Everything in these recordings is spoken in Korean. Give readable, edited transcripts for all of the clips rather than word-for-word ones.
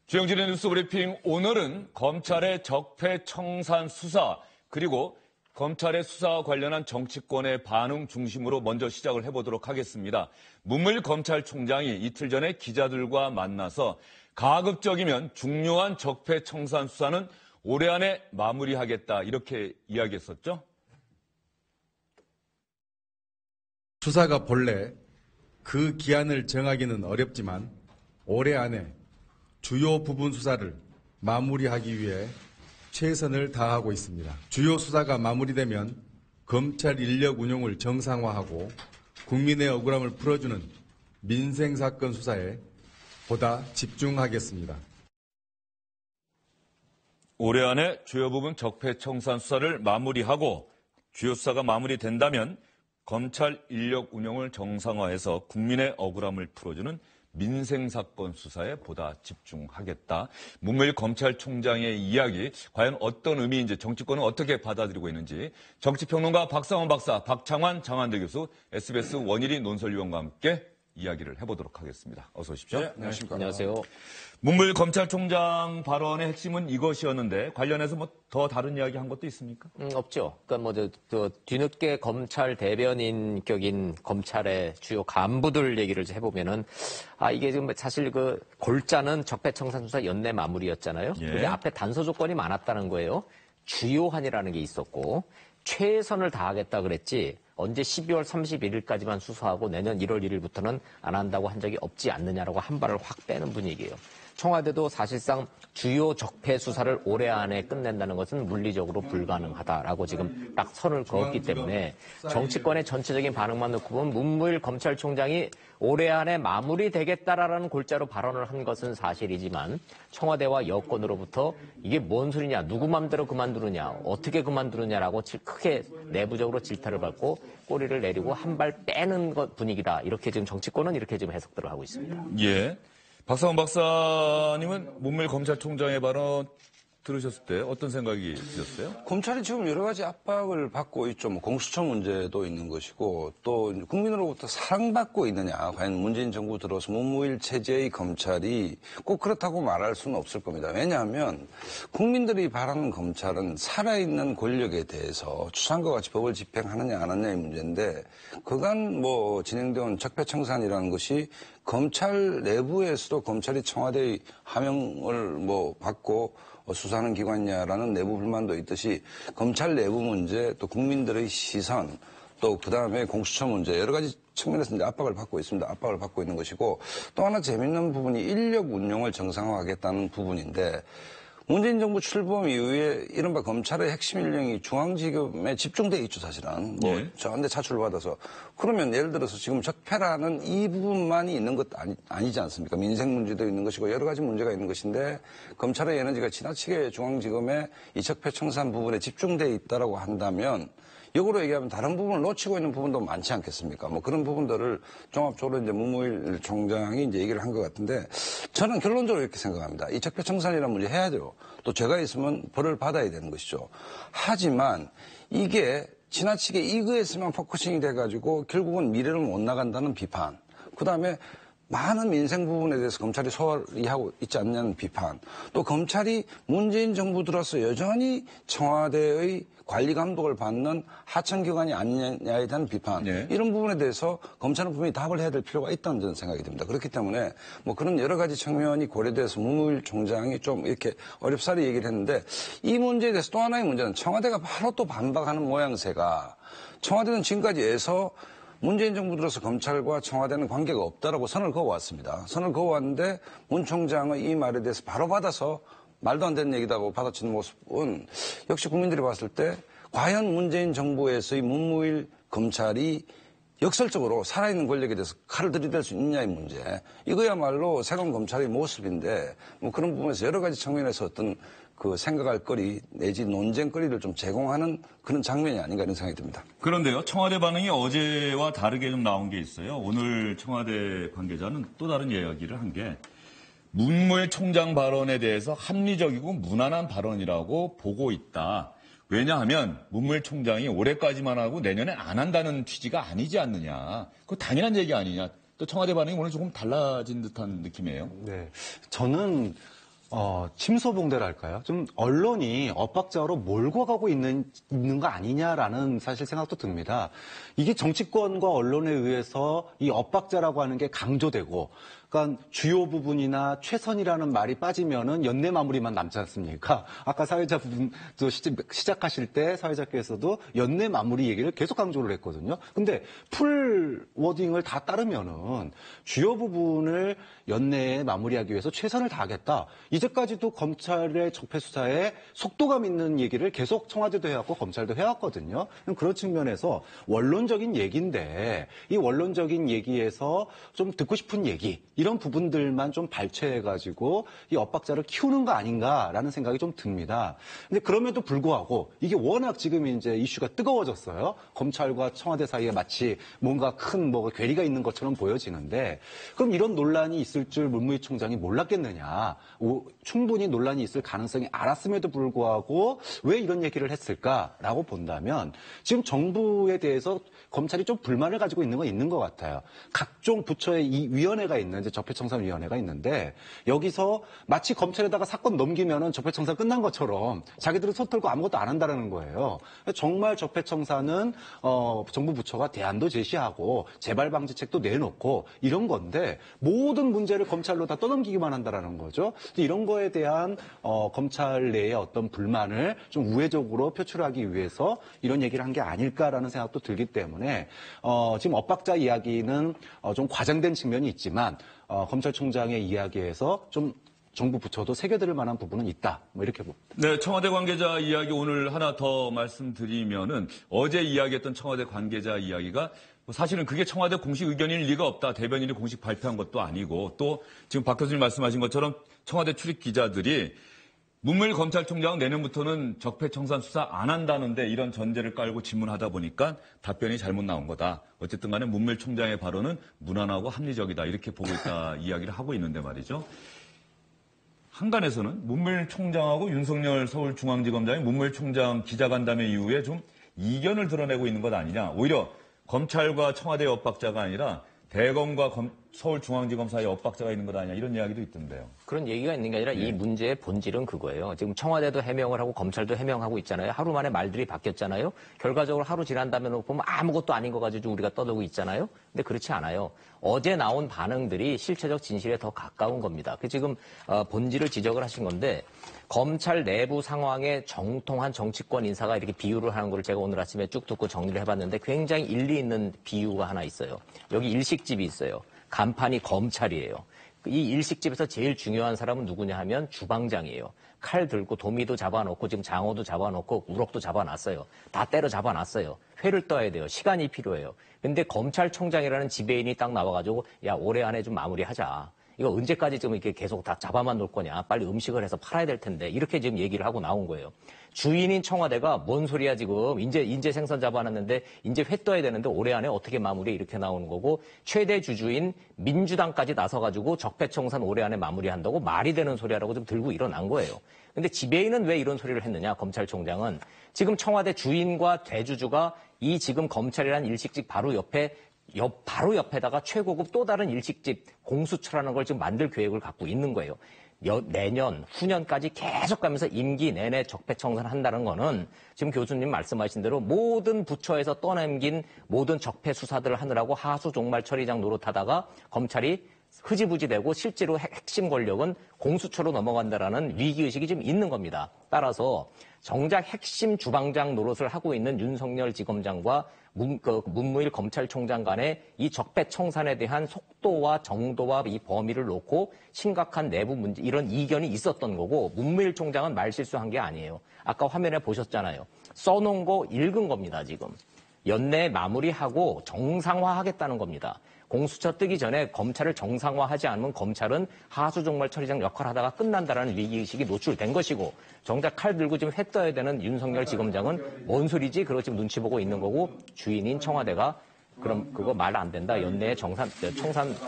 주영진의 뉴스 브리핑, 오늘은 검찰의 적폐청산 수사 그리고 검찰의 수사와 관련한 정치권의 반응 중심으로 먼저 시작을 해보도록 하겠습니다. 문무일 검찰총장이 이틀 전에 기자들과 만나서 가급적이면 중요한 적폐청산 수사는 올해 안에 마무리하겠다 이렇게 이야기했었죠. 수사가 본래 그 기한을 정하기는 어렵지만 올해 안에 주요 부분 수사를 마무리하기 위해 최선을 다하고 있습니다. 주요 수사가 마무리되면 검찰 인력 운용을 정상화하고 국민의 억울함을 풀어주는 민생사건 수사에 보다 집중하겠습니다. 올해 안에 주요 부분 적폐청산 수사를 마무리하고 주요 수사가 마무리된다면 검찰 인력 운용을 정상화해서 국민의 억울함을 풀어주는 민생사건 수사에 보다 집중하겠다. 문무일 검찰총장의 이야기, 과연 어떤 의미인지 정치권은 어떻게 받아들이고 있는지 정치평론가 박상원 박사, 박창환 장한대 교수, SBS 원일이 논설위원과 함께 이야기를 해보도록 하겠습니다. 어서 오십시오. 네, 안녕하십니까. 안녕하세요. 문무일 검찰총장 발언의 핵심은 이것이었는데 관련해서 뭐 더 다른 이야기 한 것도 있습니까? 없죠. 그러니까 뒤늦게 검찰 대변인격인 검찰의 주요 간부들 얘기를 해보면은 이게 지금 사실 그 골자는 적폐청산 수사 연내 마무리였잖아요. 예. 근데 앞에 단서 조건이 많았다는 거예요. 주요한이라는 게 있었고 최선을 다하겠다 그랬지. 언제 12월 31일까지만 수사하고 내년 1월 1일부터는 안 한다고 한 적이 없지 않느냐라고 한 발을 확 빼는 분위기예요. 청와대도 사실상 주요 적폐 수사를 올해 안에 끝낸다는 것은 물리적으로 불가능하다라고 지금 딱 선을 그었기 때문에 정치권의 전체적인 반응만 놓고 보면 문무일 검찰총장이 올해 안에 마무리되겠다라는 골자로 발언을 한 것은 사실이지만 청와대와 여권으로부터 이게 뭔 소리냐, 누구 맘대로 그만두느냐, 어떻게 그만두느냐라고 크게 내부적으로 질타를 받고 꼬리를 내리고 한 발 빼는 것 분위기다. 이렇게 지금 정치권은 이렇게 지금 해석들을 하고 있습니다. 예. 박상원 박사님은 문무일 검찰총장의 발언 들으셨을 때 어떤 생각이 드셨어요? 검찰이 지금 여러 가지 압박을 받고 있죠. 뭐 공수처 문제도 있는 것이고 또 국민으로부터 사랑받고 있느냐. 과연 문재인 정부 들어서 문무일 체제의 검찰이 꼭 그렇다고 말할 수는 없을 겁니다. 왜냐하면 국민들이 바라는 검찰은 살아있는 권력에 대해서 추상과 같이 법을 집행하느냐 안 하느냐의 문제인데 그간 진행되어 온 적폐청산이라는 것이 검찰 내부에서도 검찰이 청와대의 하명을 받고 수사하는 기관이냐라는 내부 불만도 있듯이 검찰 내부 문제 또 국민들의 시선 또 그다음에 공수처 문제 여러 가지 측면에서 이제 압박을 받고 있습니다. 압박을 받고 있는 것이고 또 하나 재밌는 부분이 인력 운용을 정상화하겠다는 부분인데 문재인 정부 출범 이후에 이른바 검찰의 핵심 인력이 중앙지검에 집중돼 있죠, 사실은. 저한테 차출을 받아서. 그러면 예를 들어서 지금 적폐라는 이 부분만이 있는 것 아니지 않습니까? 민생 문제도 있는 것이고 여러 가지 문제가 있는 것인데 검찰의 에너지가 지나치게 중앙지검에 이 적폐 청산 부분에 집중돼 있다라고 한다면 역으로 얘기하면 다른 부분을 놓치고 있는 부분도 많지 않겠습니까? 그런 부분들을 종합적으로 이제 문무일 총장이 이제 얘기를 한 것 같은데 저는 결론적으로 이렇게 생각합니다. 이 적폐청산이라는 문제 해야죠. 또 죄가 있으면 벌을 받아야 되는 것이죠. 하지만 이게 지나치게 이거에서만 포커싱이 돼가지고 결국은 미래를 못 나간다는 비판. 그다음에 많은 민생 부분에 대해서 검찰이 소홀히 하고 있지 않냐는 비판. 또 검찰이 문재인 정부 들어서 여전히 청와대의 관리 감독을 받는 하청기관이 아니냐에 대한 비판. 네. 이런 부분에 대해서 검찰은 분명히 답을 해야 될 필요가 있다는 저는 생각이 듭니다. 그렇기 때문에 그런 여러 가지 측면이 고려돼서 문무일 총장이 좀 이렇게 어렵사리 얘기를 했는데 이 문제에 대해서 또 하나의 문제는 청와대가 바로 또 반박하는 모양새가 청와대는 지금까지 해서 문재인 정부 들어서 검찰과 청와대는 관계가 없다라고 선을 그어왔습니다. 선을 그어왔는데 문 총장의 이 말에 대해서 바로 받아서 말도 안 되는 얘기다고 받아치는 모습은 역시 국민들이 봤을 때 과연 문재인 정부에서의 문무일 검찰이 역설적으로 살아있는 권력에 대해서 칼을 들이댈 수 있느냐의 문제. 이거야말로 새로운 검찰의 모습인데 그런 부분에서 여러 가지 측면에서 어떤 그 생각할 거리 내지 논쟁거리를 좀 제공하는 그런 장면이 아닌가 이런 생각이 듭니다. 그런데요, 청와대 반응이 어제와 다르게 좀 나온 게 있어요. 오늘 청와대 관계자는 또 다른 이야기를 한 게 문무일 총장 발언에 대해서 합리적이고 무난한 발언이라고 보고 있다. 왜냐하면 문무일 총장이 올해까지만 하고 내년에 안 한다는 취지가 아니지 않느냐. 그거 당연한 얘기 아니냐. 또 청와대 반응이 오늘 조금 달라진 듯한 느낌이에요. 네, 저는 침소봉대랄까요? 좀 언론이 엇박자로 몰고 가고 있는 거 아니냐라는 사실 생각도 듭니다. 이게 정치권과 언론에 의해서 이 엇박자라고 하는 게 강조되고, 그러니까 주요 부분이나 최선이라는 말이 빠지면은 연내 마무리만 남지 않습니까? 아까 사회자 부분도 시작하실 때 사회자께서도 연내 마무리 얘기를 계속 강조를 했거든요. 근데 풀 워딩을 다 따르면은 주요 부분을 연내에 마무리하기 위해서 최선을 다하겠다. 이제까지도 검찰의 적폐 수사에 속도감 있는 얘기를 계속 청와대도 해왔고 검찰도 해왔거든요. 그런 측면에서 원론적인 얘기인데 이 원론적인 얘기에서 좀 듣고 싶은 얘기 이런 부분들만 좀 발췌해가지고 이 엇박자를 키우는 거 아닌가라는 생각이 좀 듭니다. 근데 그럼에도 불구하고 이게 워낙 지금 이제 이슈가 뜨거워졌어요. 검찰과 청와대 사이에 마치 뭔가 큰 괴리가 있는 것처럼 보여지는데 그럼 이런 논란이 있을 줄 문무일 총장이 몰랐겠느냐. 충분히 논란이 있을 가능성이 알았음에도 불구하고 왜 이런 얘기를 했을까라고 본다면 지금 정부에 대해서 검찰이 좀 불만을 가지고 있는 건 있는 것 같아요. 각종 부처의 이 위원회가 있는데 적폐청산위원회가 있는데 여기서 마치 검찰에다가 사건 넘기면은 적폐청산 끝난 것처럼 자기들은 손 털고 아무것도 안 한다라는 거예요. 정말 적폐청산은 정부 부처가 대안도 제시하고 재발 방지책도 내놓고 이런 건데 모든 문제를 검찰로 다 떠넘기기만 한다라는 거죠. 이런 거에 대한 검찰 내의 어떤 불만을 좀 우회적으로 표출하기 위해서 이런 얘기를 한 게 아닐까라는 생각도 들기 때문에 지금 엇박자 이야기는 좀 과장된 측면이 있지만 검찰총장의 이야기에서 좀 정부 부처도 새겨들을 만한 부분은 있다. 이렇게 봅니다. 네, 청와대 관계자 이야기 오늘 하나 더 말씀드리면은 어제 이야기했던 청와대 관계자 이야기가 사실은 그게 청와대 공식 의견일 리가 없다. 대변인이 공식 발표한 것도 아니고 또 지금 박 교수님 말씀하신 것처럼 청와대 출입 기자들이 문무일 검찰총장은 내년부터는 적폐청산 수사 안 한다는데 이런 전제를 깔고 질문하다 보니까 답변이 잘못 나온 거다. 어쨌든 간에 문무일 총장의 발언은 무난하고 합리적이다. 이렇게 보고 있다 이야기를 하고 있는데 말이죠. 한간에서는 문무일 총장하고 윤석열 서울중앙지검장이 문무일 총장 기자간담회 이후에 좀 이견을 드러내고 있는 것 아니냐. 오히려 검찰과 청와대의 엇박자가 아니라 대검과 서울중앙지검 사이에 엇박자가 있는 것 아니냐 이런 이야기도 있던데요. 그런 얘기가 있는 게 아니라 이 문제의 본질은 그거예요. 지금 청와대도 해명을 하고 검찰도 해명하고 있잖아요. 하루 만에 말들이 바뀌었잖아요. 결과적으로 하루 지난 다음에 보면 아무것도 아닌 거 가지고 우리가 떠들고 있잖아요. 근데 그렇지 않아요. 어제 나온 반응들이 실체적 진실에 더 가까운 겁니다. 그 지금 본질을 지적을 하신 건데 검찰 내부 상황에 정통한 정치권 인사가 이렇게 비유를 하는 걸 제가 오늘 아침에 쭉 듣고 정리를 해봤는데 굉장히 일리 있는 비유가 하나 있어요. 여기 일식집이 있어요. 간판이 검찰이에요. 이 일식집에서 제일 중요한 사람은 누구냐 하면 주방장이에요. 칼 들고 도미도 잡아놓고 지금 장어도 잡아놓고 우럭도 잡아놨어요. 다 때려 잡아놨어요. 회를 떠야 돼요. 시간이 필요해요. 근데 검찰총장이라는 지배인이 딱 나와가지고 야 올해 안에 좀 마무리하자. 이거 언제까지 지금 이렇게 계속 다 잡아만 놓을 거냐. 빨리 음식을 해서 팔아야 될 텐데. 이렇게 지금 얘기를 하고 나온 거예요. 주인인 청와대가 뭔 소리야 지금. 인제 생선 잡아놨는데 인제 회 떠야 되는데 올해 안에 어떻게 마무리 이렇게 나오는 거고 최대 주주인 민주당까지 나서가지고 적폐청산 올해 안에 마무리한다고 말이 되는 소리라고 좀 들고 일어난 거예요. 근데 지배인은 왜 이런 소리를 했느냐. 검찰총장은 지금 청와대 주인과 대주주가 이 지금 검찰이라는 일식집 바로 옆에다가 최고급 또 다른 일식집 공수처라는 걸 지금 만들 계획을 갖고 있는 거예요. 내년, 후년까지 계속 가면서 임기 내내 적폐청산한다는 거는 지금 교수님 말씀하신 대로 모든 부처에서 떠넘긴 모든 적폐 수사들을 하느라고 하수종말 처리장 노릇하다가 검찰이 흐지부지 되고 실제로 핵심 권력은 공수처로 넘어간다라는 위기의식이 좀 있는 겁니다. 따라서 정작 핵심 주방장 노릇을 하고 있는 윤석열 지검장과 문무일 검찰총장 간의 이 적폐청산에 대한 속도와 정도와 이 범위를 놓고 심각한 내부 문제, 이런 이견이 있었던 거고 문무일 총장은 말실수한 게 아니에요. 아까 화면에 보셨잖아요. 써놓은 거 읽은 겁니다, 지금. 연내 마무리하고 정상화하겠다는 겁니다. 공수처 뜨기 전에 검찰을 정상화하지 않으면 검찰은 하수종말 처리장 역할을 하다가 끝난다라는 위기의식이 노출된 것이고 정작 칼 들고 지금 회 떠야 되는 윤석열 지검장은 뭔 소리지? 그러고 지금 눈치 보고 있는 거고 주인인 청와대가 그럼 그거 말 안 된다. 연내에 청산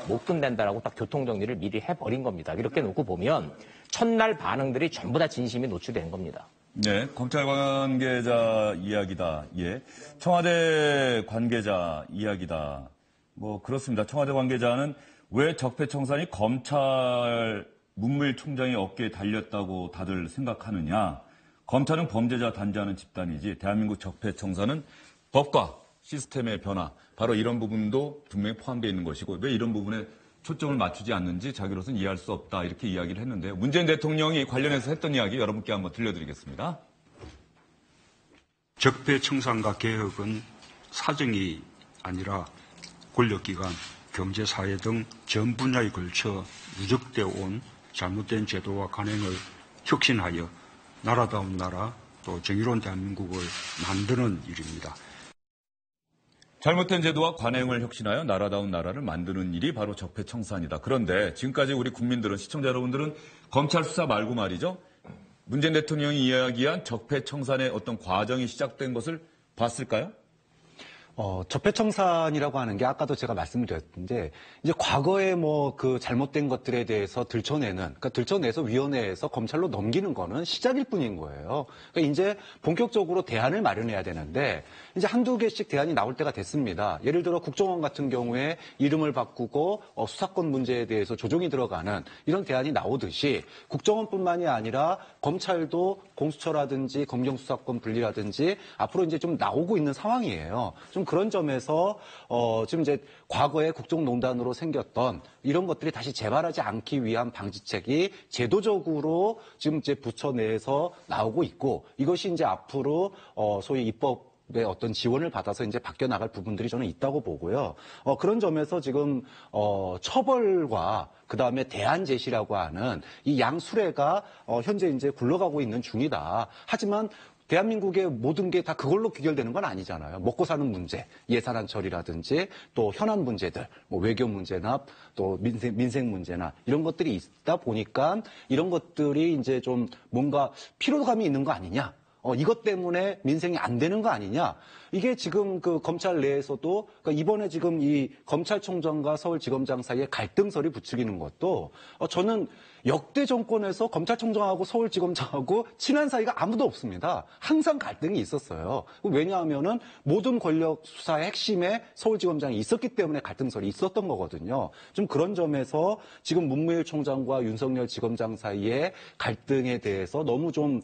못 끝낸다라고 딱 교통정리를 미리 해버린 겁니다. 이렇게 놓고 보면 첫날 반응들이 전부 다 진심이 노출된 겁니다. 네, 검찰 관계자 이야기다. 예. 청와대 관계자 이야기다. 그렇습니다. 청와대 관계자는 왜 적폐청산이 검찰 문무일 총장의 어깨에 달렸다고 다들 생각하느냐. 검찰은 범죄자 단죄하는 집단이지 대한민국 적폐청산은 법과 시스템의 변화, 바로 이런 부분도 분명히 포함되어 있는 것이고 왜 이런 부분에 초점을 맞추지 않는지 자기로서는 이해할 수 없다 이렇게 이야기를 했는데요. 문재인 대통령이 관련해서 했던 이야기 여러분께 한번 들려드리겠습니다. 적폐청산과 개혁은 사정이 아니라 권력기관, 경제사회 등 전 분야에 걸쳐 누적되어 온 잘못된 제도와 관행을 혁신하여 나라다운 나라 또 정의로운 대한민국을 만드는 일입니다. 잘못된 제도와 관행을 혁신하여 나라다운 나라를 만드는 일이 바로 적폐청산이다. 그런데 지금까지 우리 국민들은, 시청자 여러분들은 검찰 수사 말고 말이죠. 문재인 대통령이 이야기한 적폐청산의 어떤 과정이 시작된 것을 봤을까요? 적폐청산이라고 하는 게 아까도 제가 말씀을 드렸는데 이제 과거에 뭐 그 잘못된 것들에 대해서 그러니까 들춰내서 위원회에서 검찰로 넘기는 거는 시작일 뿐인 거예요. 그러니까 이제 본격적으로 대안을 마련해야 되는데 이제 한두 개씩 대안이 나올 때가 됐습니다. 예를 들어 국정원 같은 경우에 이름을 바꾸고 수사권 문제에 대해서 조정이 들어가는 이런 대안이 나오듯이 국정원뿐만이 아니라 검찰도 공수처라든지 검경수사권 분리라든지 앞으로 이제 좀 나오고 있는 상황이에요. 좀 그런 점에서 지금 이제 과거에 국정농단으로 생겼던 이런 것들이 다시 재발하지 않기 위한 방지책이 제도적으로 지금 이제 부처 내에서 나오고 있고 이것이 이제 앞으로 소위 입법의 어떤 지원을 받아서 이제 바뀌어 나갈 부분들이 저는 있다고 보고요. 그런 점에서 지금 처벌과 그 다음에 대안 제시라고 하는 이 양수레가 현재 이제 굴러가고 있는 중이다. 하지만 대한민국의 모든 게 다 그걸로 귀결되는 건 아니잖아요. 먹고 사는 문제, 예산안 처리라든지 또 현안 문제들, 뭐 외교 문제나 또 민생 문제나 이런 것들이 있다 보니까 이런 것들이 이제 좀 뭔가 피로감이 있는 거 아니냐. 이것 때문에 민생이 안 되는 거 아니냐. 이게 지금 그 검찰 내에서도 그러니까 이번에 지금 이 검찰총장과 서울지검장 사이에 갈등설이 부추기는 것도 저는 역대 정권에서 검찰총장하고 서울지검장하고 친한 사이가 아무도 없습니다. 항상 갈등이 있었어요. 왜냐하면은 모든 권력 수사의 핵심에 서울지검장이 있었기 때문에 갈등설이 있었던 거거든요. 좀 그런 점에서 지금 문무일 총장과 윤석열 지검장 사이의 갈등에 대해서 너무 좀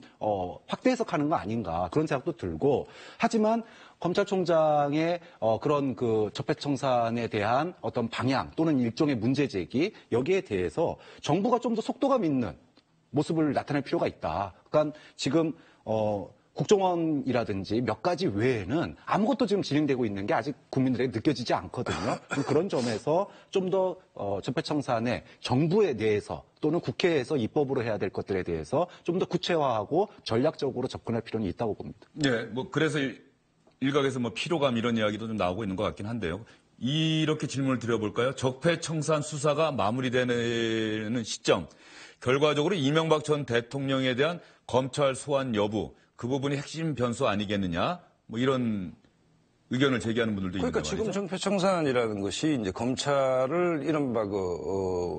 확대 해석하는 거 아닌가 그런 생각도 들고 하지만 검찰총장의 그런 그 적폐청산에 대한 어떤 방향 또는 일종의 문제 제기 여기에 대해서 정부가 좀 더 속도감 있는 모습을 나타낼 필요가 있다. 그러니까 지금 국정원이라든지 몇 가지 외에는 아무것도 지금 진행되고 있는 게 아직 국민들에게 느껴지지 않거든요. 그런 점에서 좀 더 적폐청산의 정부에 대해서 또는 국회에서 입법으로 해야 될 것들에 대해서 좀 더 구체화하고 전략적으로 접근할 필요는 있다고 봅니다. 네, 뭐 그래서 일각에서 뭐 피로감 이런 이야기도 좀 나오고 있는 것 같긴 한데요. 이렇게 질문을 드려볼까요? 적폐청산 수사가 마무리되는 시점, 결과적으로 이명박 전 대통령에 대한 검찰 소환 여부, 그 부분이 핵심 변수 아니겠느냐? 뭐 이런 의견을 제기하는 분들도 있는데 그러니까 말이죠. 지금 적폐청산이라는 것이 이제 검찰을 이른바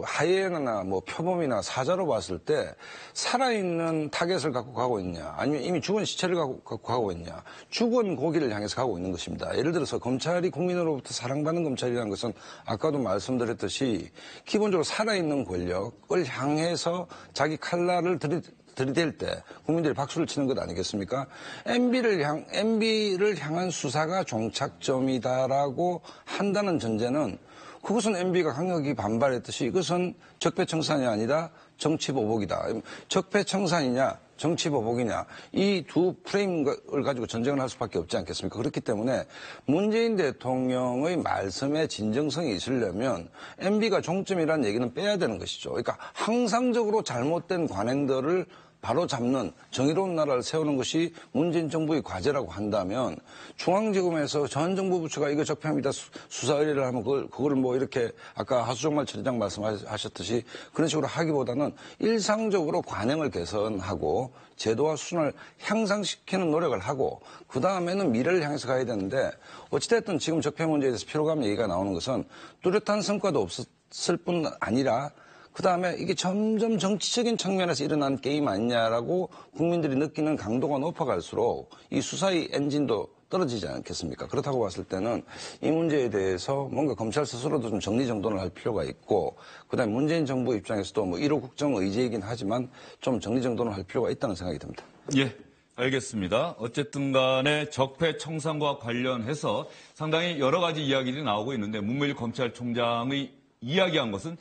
하이에나나 뭐 표범이나 사자로 봤을 때 살아있는 타겟을 갖고 가고 있냐, 아니면 이미 죽은 시체를 갖고 가고 있냐, 죽은 고기를 향해서 가고 있는 것입니다. 예를 들어서 검찰이 국민으로부터 사랑받는 검찰이라는 것은 아까도 말씀드렸듯이 기본적으로 살아있는 권력을 향해서 자기 칼날을 들이댈 때 국민들이 박수를 치는 것 아니겠습니까? MB를 향한 수사가 종착점이다라고 한다는 전제는 그것은 MB가 강력히 반발했듯이 이것은 적폐청산이 아니라 정치보복이다. 적폐청산이냐 정치보복이냐 이 두 프레임을 가지고 전쟁을 할 수밖에 없지 않겠습니까? 그렇기 때문에 문재인 대통령의 말씀에 진정성이 있으려면 MB가 종점이라는 얘기는 빼야 되는 것이죠. 그러니까 항상적으로 잘못된 관행들을 바로 잡는 정의로운 나라를 세우는 것이 문재인 정부의 과제라고 한다면 중앙지검에서 전 정부 부처가 이거 적폐합니다 수사 의뢰를 하면 그걸 뭐 이렇게 아까 하수정말 처리장 말씀하셨듯이 그런 식으로 하기보다는 일상적으로 관행을 개선하고 제도와 수준을 향상시키는 노력을 하고 그 다음에는 미래를 향해서 가야 되는데 어찌됐든 지금 적폐 문제에 대해서 피로감 얘기가 나오는 것은 뚜렷한 성과도 없었을 뿐 아니라 그 다음에 이게 점점 정치적인 측면에서 일어난 게임 아니냐라고 국민들이 느끼는 강도가 높아갈수록 이 수사의 엔진도 떨어지지 않겠습니까? 그렇다고 봤을 때는 이 문제에 대해서 뭔가 검찰 스스로도 좀 정리정돈을 할 필요가 있고, 그다음에 문재인 정부 입장에서도 뭐 1호 국정 의제이긴 하지만 좀 정리정돈을 할 필요가 있다는 생각이 듭니다. 예, 알겠습니다. 어쨌든 간에 적폐청산과 관련해서 상당히 여러 가지 이야기들이 나오고 있는데 문무일 검찰총장의 이야기한 것은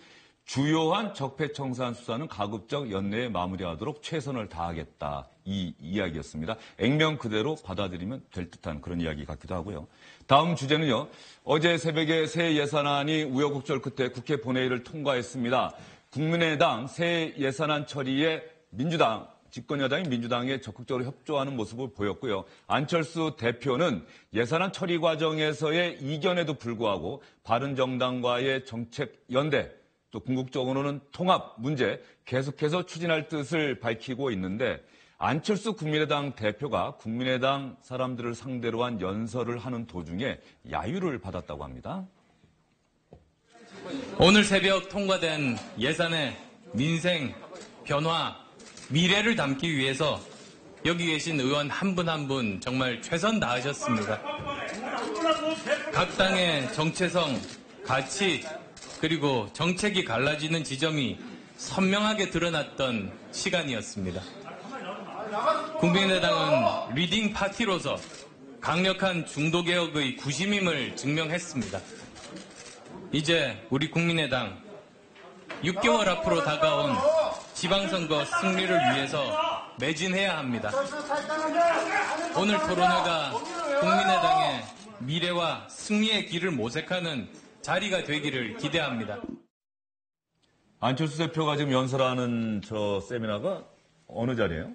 주요한 적폐청산 수사는 가급적 연내에 마무리하도록 최선을 다하겠다. 이 이야기였습니다. 액면 그대로 받아들이면 될 듯한 그런 이야기 같기도 하고요. 다음 주제는요. 어제 새벽에 새 예산안이 우여곡절 끝에 국회 본회의를 통과했습니다. 국민의당 새 예산안 처리에 민주당, 집권여당인 민주당에 적극적으로 협조하는 모습을 보였고요. 안철수 대표는 예산안 처리 과정에서의 이견에도 불구하고 바른정당과의 정책 연대, 또 궁극적으로는 통합 문제 계속해서 추진할 뜻을 밝히고 있는데 안철수 국민의당 대표가 국민의당 사람들을 상대로 한 연설을 하는 도중에 야유를 받았다고 합니다. 오늘 새벽 통과된 예산의 민생, 변화, 미래를 담기 위해서 여기 계신 의원 한 분 한 분 정말 최선 다하셨습니다. 각 당의 정체성, 가치, 그리고 정책이 갈라지는 지점이 선명하게 드러났던 시간이었습니다. 국민의당은 리딩 파티로서 강력한 중도개혁의 구심임을 증명했습니다. 이제 우리 국민의당 6개월 앞으로 다가온 지방선거 승리를 위해서 매진해야 합니다. 오늘 토론회가 국민의당의 미래와 승리의 길을 모색하는 자리가 되기를 기대합니다. 안철수 대표가 지금 연설하는 저 세미나가 어느 자리예요?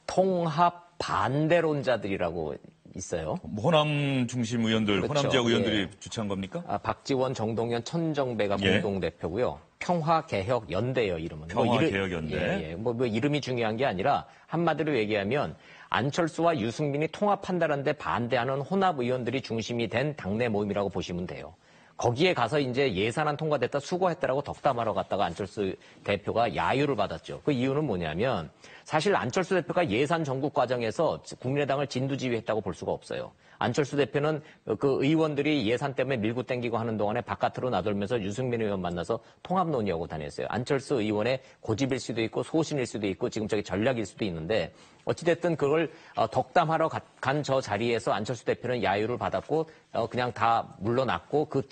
통합 반대론자들이라고 있어요. 호남 중심 의원들, 그렇죠. 호남 지역 의원들이 예. 주최한 겁니까? 박지원, 정동현, 천정배가 예. 공동대표고요. 평화개혁연대예요, 이름은. 평화개혁연대. 뭐 이름이 중요한 게 아니라 한마디로 얘기하면 안철수와 유승민이 통합한다는데 반대하는 혼합 의원들이 중심이 된 당내 모임이라고 보시면 돼요. 거기에 가서 이제 예산안 통과됐다 수고했다라고 덕담하러 갔다가 안철수 대표가 야유를 받았죠. 그 이유는 뭐냐면 사실 안철수 대표가 예산 전국 과정에서 국민의당을 진두지휘했다고 볼 수가 없어요. 안철수 대표는 그 의원들이 예산 때문에 밀고 땡기고 하는 동안에 바깥으로 나돌면서 유승민 의원 만나서 통합 논의하고 다녔어요. 안철수 의원의 고집일 수도 있고 소신일 수도 있고 지금 저기 전략일 수도 있는데 어찌됐든 그걸 덕담하러 간 저 자리에서 안철수 대표는 야유를 받았고 그냥 다 물러났고 그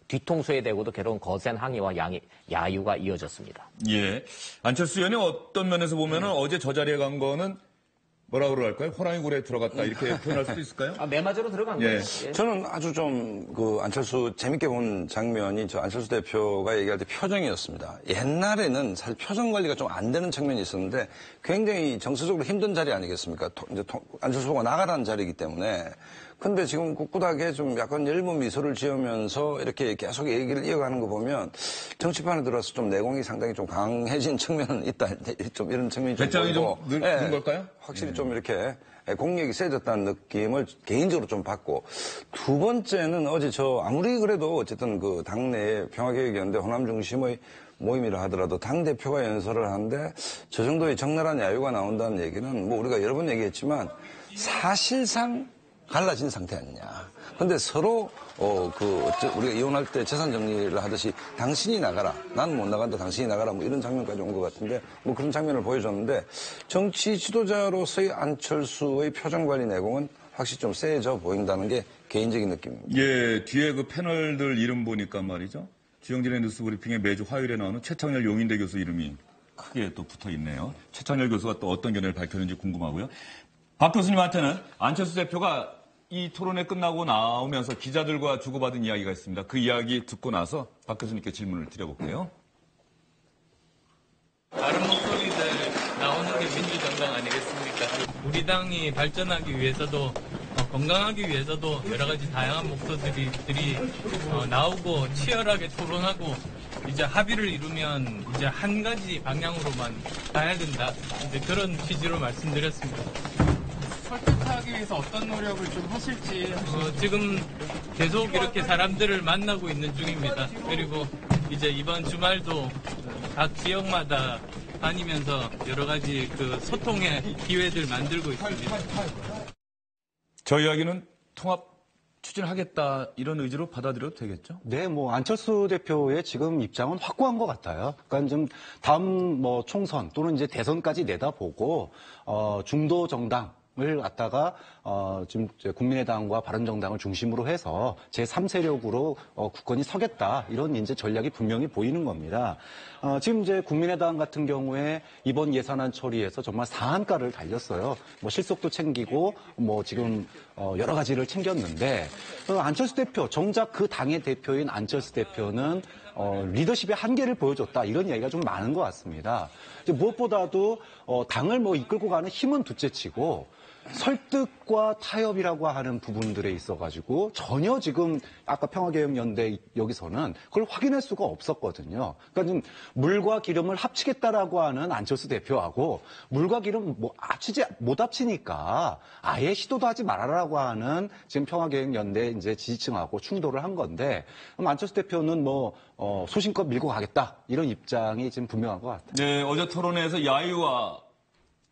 뒤통수에 대고도 괴로운 거센 항의와 야유가 이어졌습니다. 예. 안철수 의원이 어떤 면에서 보면은 어제 저 자리에 간 거는 뭐라 그럴까요? 호랑이 굴에 들어갔다 이렇게 표현할 수도 있을까요? 매맞으로 들어간 예. 거예요. 예. 저는 아주 좀 안철수 재밌게 본 장면이 저 안철수 대표가 얘기할 때 표정이었습니다. 옛날에는 사실 표정 관리가 좀 안 되는 측면이 있었는데 굉장히 정서적으로 힘든 자리 아니겠습니까? 이제 안철수 후보가 나가라는 자리이기 때문에. 근데 지금 꿋꿋하게 좀 약간 엷은 미소를 지으면서 이렇게 계속 얘기를 이어가는 거 보면 정치판에 들어서 좀 내공이 상당히 좀 강해진 측면은 있다. 좀 이런 측면이 좀 배짱이 좀 보이고. 는 걸까요? 확실히 좀 이렇게 공력이 세졌다는 느낌을 개인적으로 좀 받고 두 번째는 어제 아무리 그래도 어쨌든 그 당내에 평화개혁연대 호남 중심의 모임이라 하더라도 당대표가 연설을 하는데 저 정도의 적나라한 야유가 나온다는 얘기는 뭐 우리가 여러 번 얘기했지만 사실상 갈라진 상태 아니냐. 근데 서로 우리가 이혼할 때 재산 정리를 하듯이 당신이 나가라. 나는 못 나간다. 당신이 나가라. 뭐 이런 장면까지 온 것 같은데 뭐 그런 장면을 보여줬는데 정치 지도자로서의 안철수의 표정 관리 내공은 확실히 좀 세져 보인다는 게 개인적인 느낌입니다. 예, 뒤에 그 패널들 이름 보니까 말이죠. 주영진의 뉴스브리핑에 매주 화요일에 나오는 최창렬 용인대 교수 이름이 크게 또 붙어 있네요. 최창렬 교수가 또 어떤 견해를 밝혔는지 궁금하고요. 박 교수님한테는 안철수 대표가 이 토론회 끝나고 나오면서 기자들과 주고받은 이야기가 있습니다. 그 이야기 듣고 나서 박 교수님께 질문을 드려볼게요. 다른 목소리들 나오는 게 민주정당 아니겠습니까? 우리 당이 발전하기 위해서도 건강하기 위해서도 여러 가지 다양한 목소리들이 나오고 치열하게 토론하고 이제 합의를 이루면 이제 한 가지 방향으로만 가야 된다. 이제 그런 취지로 말씀드렸습니다. 설득하기 위해서 어떤 노력을 좀 하실지 지금 계속 이렇게 사람들을 만나고 있는 중입니다. 그리고 이제 이번 주말도 각 지역마다 다니면서 여러 가지 그 소통의 기회들 만들고 있습니다. 저 이야기는 통합 추진하겠다 이런 의지로 받아들여도 되겠죠? 네, 뭐 안철수 대표의 지금 입장은 확고한 것 같아요. 그러니까 좀 다음 뭐 총선 또는 이제 대선까지 내다보고 중도 정당을 갖다가 지금 국민의당과 바른정당을 중심으로 해서 제3세력으로 굳건히 서겠다 이런 이제 전략이 분명히 보이는 겁니다. 지금 이제 국민의당 같은 경우에 이번 예산안 처리에서 정말 상한가를 달렸어요. 뭐 실속도 챙기고 뭐 지금 여러 가지를 챙겼는데 안철수 대표 정작 그 당의 대표인 안철수 대표는 리더십의 한계를 보여줬다 이런 이야기가 좀 많은 것 같습니다. 무엇보다도 당을 뭐 이끌고 가는 힘은 둘째치고 설득과 타협이라고 하는 부분들에 있어가지고 전혀 지금 아까 평화개혁연대 여기서는 그걸 확인할 수가 없었거든요. 그러니까 지금 물과 기름을 합치겠다라고 하는 안철수 대표하고 물과 기름 못 합치니까 아예 시도도 하지 말아라고 하는 지금 평화개혁연대 이제 지지층하고 충돌을 한 건데 그럼 안철수 대표는 뭐 소신껏 밀고 가겠다 이런 입장이 지금 분명한 것 같아요. 네, 어제 토론회에서 야유와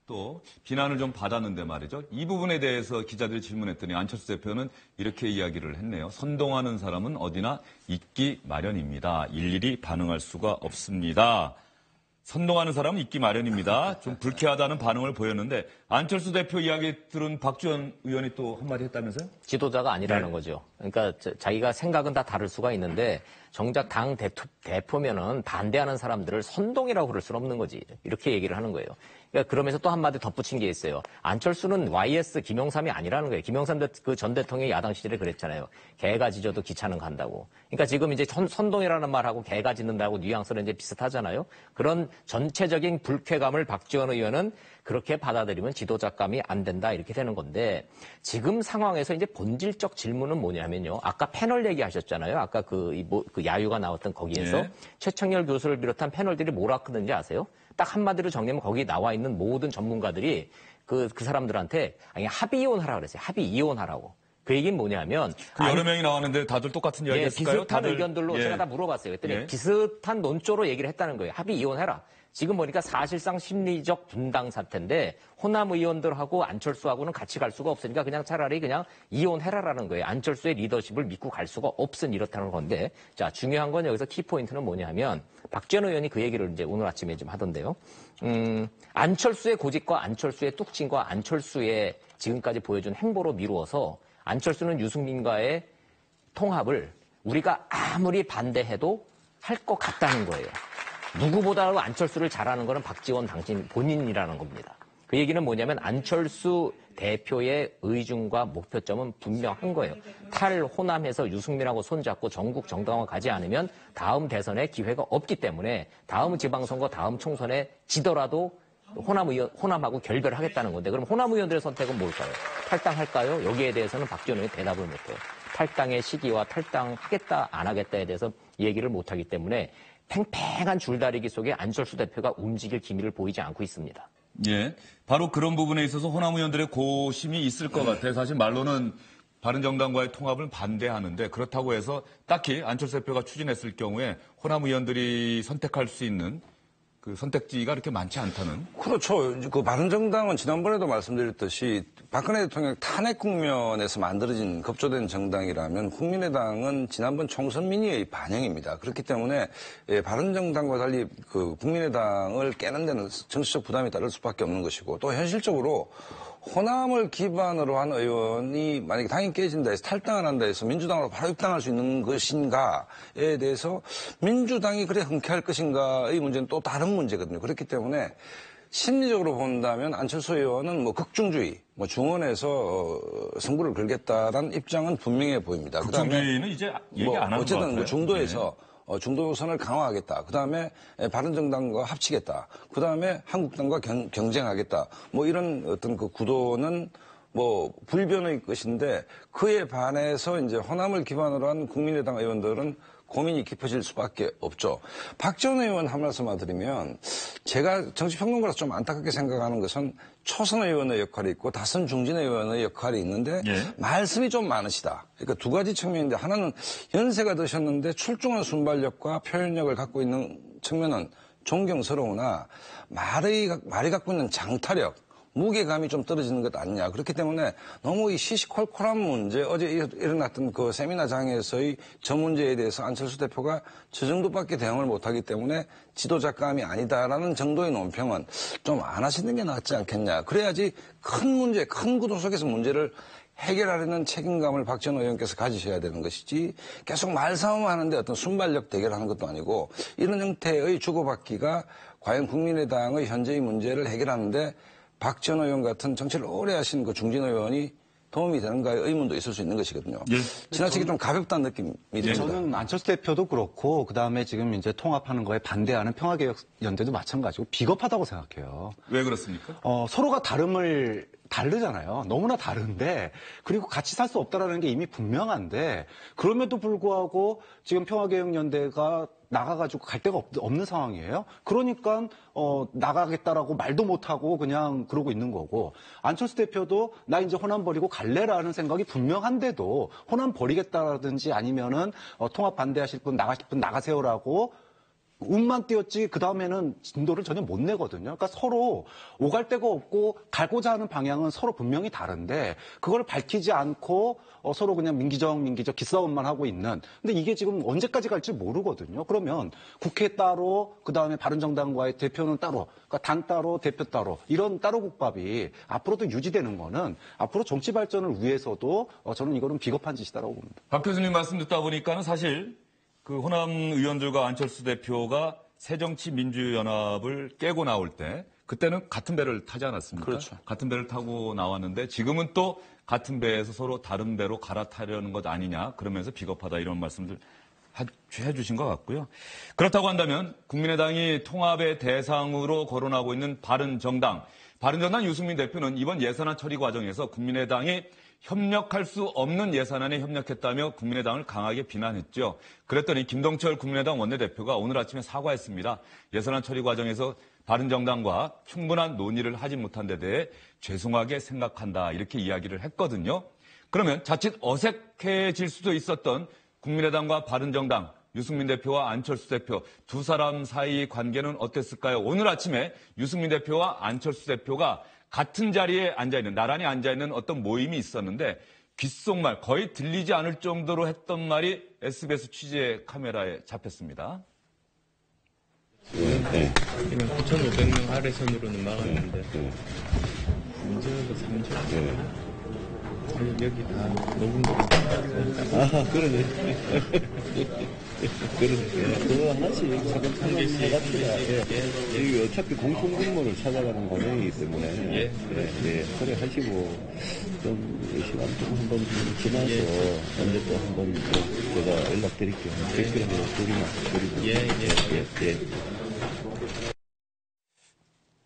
또 비난을 좀 받았는데 말이죠. 이 부분에 대해서 기자들이 질문했더니 안철수 대표는 이렇게 이야기를 했네요. 선동하는 사람은 어디나 있기 마련입니다. 일일이 반응할 수가 없습니다. 선동하는 사람은 있기 마련입니다. 좀 불쾌하다는 반응을 보였는데 안철수 대표 이야기 들은 박지원 의원이 또 한마디 했다면서요? 지도자가 아니라는 네. 거죠. 그러니까 자기가 생각은 다 다를 수가 있는데 정작 당 대표면은 반대하는 사람들을 선동이라고 그럴 수는 없는 거지. 이렇게 얘기를 하는 거예요. 그러니까 그러면서 또 한마디 덧붙인 게 있어요. 안철수는 YS 김영삼이 아니라는 거예요. 김영삼 그 전 대통령이 야당 시절에 그랬잖아요. 개가 짖어도 기차는 간다고. 그러니까 지금 이제 선동이라는 말하고 개가 짖는다고 뉘앙스는 이제 비슷하잖아요. 그런 전체적인 불쾌감을 박지원 의원은 그렇게 받아들이면 지도자감이 안 된다 이렇게 되는 건데 지금 상황에서 이제 본질적 질문은 뭐냐면요. 아까 패널 얘기하셨잖아요. 아까 그 야유가 나왔던 거기에서 네. 최청열 교수를 비롯한 패널들이 뭐라 하는지 아세요? 딱 한마디로 정리하면 거기 나와 있는 모든 전문가들이 그 사람들한테 아니 합의 이혼하라 그랬어요. 합의 이혼하라고. 그 얘기는 뭐냐면 여러 명이 나왔는데 다들 똑같은 이야기 했을까요? 비슷한 다들, 의견들로 예. 제가 다 물어봤어요. 그랬더니 예. 비슷한 논조로 얘기를 했다는 거예요. 합의 이혼해라. 지금 보니까 사실상 심리적 분당 사태인데 호남 의원들하고 안철수하고는 같이 갈 수가 없으니까 그냥 차라리 그냥 이혼해라라는 거예요. 안철수의 리더십을 믿고 갈 수가 없은 이렇다는 건데 자 중요한 건 여기서 키포인트는 뭐냐면 박지원 의원이 그 얘기를 이제 오늘 아침에 좀 하던데요. 안철수의 고집과 안철수의 뚝심과 안철수의 지금까지 보여준 행보로 미루어서 안철수는 유승민과의 통합을 우리가 아무리 반대해도 할 것 같다는 거예요. 누구보다도 안철수를 잘하는 거는 박지원 당신 본인이라는 겁니다. 그 얘기는 뭐냐면 안철수 대표의 의중과 목표점은 분명한 거예요. 탈호남해서 유승민하고 손잡고 전국 정당화 가지 않으면 다음 대선에 기회가 없기 때문에 다음 지방선거 다음 총선에 지더라도 호남하고 결별하겠다는 건데 그럼 호남 의원들의 선택은 뭘까요? 탈당할까요? 여기에 대해서는 박지원 의원이 대답을 못해요. 탈당의 시기와 탈당하겠다 안 하겠다에 대해서 얘기를 못하기 때문에 팽팽한 줄다리기 속에 안철수 대표가 움직일 기미를 보이지 않고 있습니다. 예. 바로 그런 부분에 있어서 호남 의원들의 고심이 있을 것 같아요. 사실 말로는 바른정당과의 통합을 반대하는데 그렇다고 해서 딱히 안철수 대표가 추진했을 경우에 호남 의원들이 선택할 수 있는 그 선택지가 그렇게 많지 않다는. 그렇죠. 그 바른정당은 지난번에도 말씀드렸듯이 박근혜 대통령 탄핵 국면에서 만들어진 급조된 정당이라면 국민의당은 지난번 총선 민의의 반영입니다. 그렇기 때문에 바른정당과 달리 그 국민의당을 깨는 데는 정치적 부담이 따를 수밖에 없는 것이고 또 현실적으로 호남을 기반으로 한 의원이 만약에 당이 깨진다 해서 탈당을 한다 해서 민주당으로 바로 입당할 수 있는 것인가에 대해서 민주당이 그래 흔쾌할 것인가의 문제는 또 다른 문제거든요. 그렇기 때문에 심리적으로 본다면 안철수 의원은 뭐 극중주의, 뭐 중원에서 승부를 걸겠다라는 입장은 분명해 보입니다. 국정주의는 이제 얘기 안 하는 것 어쨌든 같아요. 뭐 중도에서 네. 중도선을 강화하겠다. 그다음에 바른정당과 합치겠다. 그다음에 한국당과 경쟁하겠다. 뭐 이런 어떤 그 구도는 뭐 불변의 것인데 그에 반해서 이제 호남을 기반으로 한 국민의당 의원들은 고민이 깊어질 수밖에 없죠. 박지원 의원 한 말씀만 드리면 제가 정치평론가로서 좀 안타깝게 생각하는 것은 초선 의원의 역할이 있고 다선 중진 의원의 역할이 있는데 예. 말씀이 좀 많으시다. 그러니까 두 가지 측면인데 하나는 연세가 드셨는데 출중한 순발력과 표현력을 갖고 있는 측면은 존경스러우나 말이 갖고 있는 장타력 무게감이 좀 떨어지는 것 아니냐. 그렇기 때문에 너무 이 시시콜콜한 문제, 어제 일어났던 그 세미나장에서의 저 문제에 대해서 안철수 대표가 저 정도밖에 대응을 못하기 때문에 지도자감이 아니다라는 정도의 논평은 좀 안 하시는 게 낫지 않겠냐. 그래야지 큰 문제, 큰 구도 속에서 문제를 해결하려는 책임감을 박지원 의원께서 가지셔야 되는 것이지 계속 말싸움하는데 어떤 순발력 대결하는 것도 아니고 이런 형태의 주고받기가 과연 국민의당의 현재의 문제를 해결하는데 박지원 의원 같은 정치를 오래 하신 그 중진 의원이 도움이 되는가의 의문도 있을 수 있는 것이거든요. 예. 지나치게 좀 가볍다는 느낌이 듭니다. 저는 안철수 대표도 그렇고 그다음에 지금 이제 통합하는 거에 반대하는 평화개혁연대도 마찬가지고 비겁하다고 생각해요. 왜 그렇습니까? 서로가 다르잖아요. 너무나 다른데 그리고 같이 살 수 없다라는 게 이미 분명한데 그럼에도 불구하고 지금 평화개혁연대가 나가가지고 갈 데가 없는 상황이에요. 그러니까 나가겠다라고 말도 못하고 그냥 그러고 있는 거고 안철수 대표도 나 이제 호남 버리고 갈래라는 생각이 분명한데도 호남 버리겠다라든지 아니면은 통합 반대하실 분 나가실 분 나가세요라고 운만 띄었지 그 다음에는 진도를 전혀 못 내거든요. 그러니까 서로 오갈 데가 없고 가고자 하는 방향은 서로 분명히 다른데 그걸 밝히지 않고 서로 그냥 민기적 기싸움만 하고 있는. 근데 이게 지금 언제까지 갈지 모르거든요. 그러면 국회 따로 그 다음에 바른정당과의 대표는 따로, 그러니까 당 따로 대표 따로 이런 따로국밥이 앞으로도 유지되는 거는 앞으로 정치 발전을 위해서도 저는 이거는 비겁한 짓이다라고 봅니다. 박 교수님 말씀 듣다 보니까는 사실 그 호남 의원들과 안철수 대표가 새정치민주연합을 깨고 나올 때 그때는 같은 배를 타지 않았습니까? 그렇죠. 같은 배를 타고 나왔는데 지금은 또 같은 배에서 서로 다른 배로 갈아타려는 것 아니냐 그러면서 비겁하다 이런 말씀들 해주신 것 같고요. 그렇다고 한다면 국민의당이 통합의 대상으로 거론하고 있는 바른정당 유승민 대표는 이번 예산안 처리 과정에서 국민의당이 협력할 수 없는 예산안에 협력했다며 국민의당을 강하게 비난했죠. 그랬더니 김동철 국민의당 원내대표가 오늘 아침에 사과했습니다. 예산안 처리 과정에서 바른정당과 충분한 논의를 하지 못한 데 대해 죄송하게 생각한다 이렇게 이야기를 했거든요. 그러면 자칫 어색해질 수도 있었던 국민의당과 바른정당 유승민 대표와 안철수 대표 두 사람 사이 관계는 어땠을까요? 오늘 아침에 유승민 대표와 안철수 대표가 같은 자리에 앉아있는, 나란히 앉아있는 어떤 모임이 있었는데 귓속말, 거의 들리지 않을 정도로 했던 말이 SBS 취재 카메라에 잡혔습니다. 네. 9,500명 하래선으로는 막았는데 문제가 3조. 여기 다 녹음도 그러네. 그러네. 그거 하나씩 차근차근 해갑시다. 여기 어차피 공통분모를 찾아가는 과정이기 때문에. 그래 하시고, 시간 좀 한번 지나서 언제 또 한번 제가 연락드릴게요. 댓글로 드리면.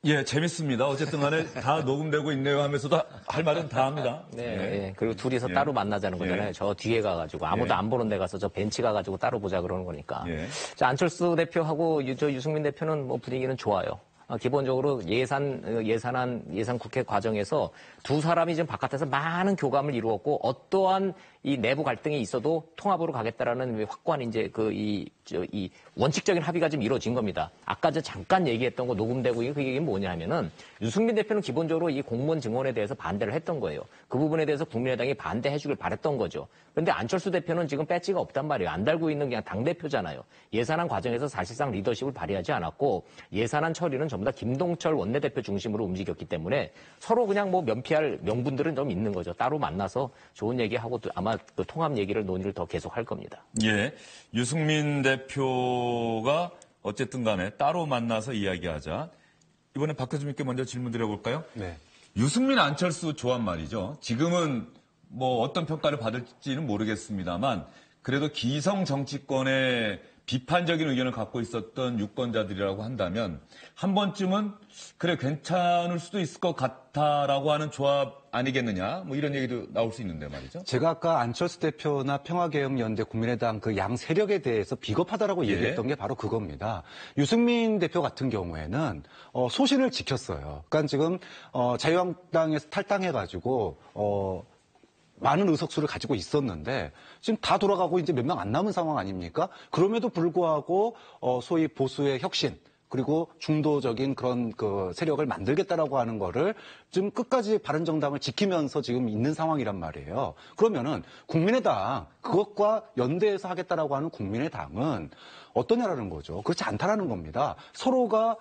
예, 재밌습니다. 어쨌든 간에 다 녹음되고 있네요 하면서도 할 말은 다 합니다. 네. 그리고 둘이서 따로 만나자는 거잖아요. 저 뒤에 가가지고 아무도 안 보는 데 가서 저 벤치 가가지고 따로 보자 그러는 거니까. 자, 안철수 대표하고 저 유승민 대표는 뭐 분위기는 좋아요. 기본적으로 예산 국회 과정에서 두 사람이 지금 바깥에서 많은 교감을 이루었고 어떠한 이 내부 갈등이 있어도 통합으로 가겠다라는 확고한 이제 이 원칙적인 합의가 지금 이루어진 겁니다. 아까 저 잠깐 얘기했던 거 녹음되고 이게 뭐냐면은 유승민 대표는 기본적으로 이 공무원 증원에 대해서 반대를 했던 거예요. 그 부분에 대해서 국민의당이 반대해 주길 바랬던 거죠. 그런데 안철수 대표는 지금 배지가 없단 말이에요. 안 달고 있는 그냥 당대표잖아요. 예산안 과정에서 사실상 리더십을 발휘하지 않았고 예산안 처리는 전부 다 김동철 원내대표 중심으로 움직였기 때문에 서로 그냥 뭐 면피할 명분들은 좀 있는 거죠. 따로 만나서 좋은 얘기하고 아마 그 통합 얘기를 논의를 더 계속할 겁니다. 예, 유승민 대표가 어쨌든 간에 따로 만나서 이야기하자. 이번에 박 교수님께 먼저 질문 드려볼까요? 네. 유승민 안철수 조합 말이죠. 지금은 뭐 어떤 평가를 받을지는 모르겠습니다만 그래도 기성 정치권의 비판적인 의견을 갖고 있었던 유권자들이라고 한다면 한 번쯤은 그래 괜찮을 수도 있을 것 같다라고 하는 조합 아니겠느냐 뭐 이런 얘기도 나올 수 있는데 말이죠. 제가 아까 안철수 대표나 평화개혁연대 국민의당 그 양 세력에 대해서 비겁하다라고 얘기했던 게 바로 그겁니다. 유승민 대표 같은 경우에는 소신을 지켰어요. 그러니까 지금 자유한국당에서 탈당해가지고 많은 의석수를 가지고 있었는데 지금 다 돌아가고 이제 몇 명 안 남은 상황 아닙니까? 그럼에도 불구하고 소위 보수의 혁신 그리고 중도적인 그런 그 세력을 만들겠다라고 하는 거를 지금 끝까지 바른정당을 지키면서 지금 있는 상황이란 말이에요. 그러면은 국민의당 그것과 연대해서 하겠다라고 하는 국민의당은 어떠냐라는 거죠. 그렇지 않다라는 겁니다. 서로가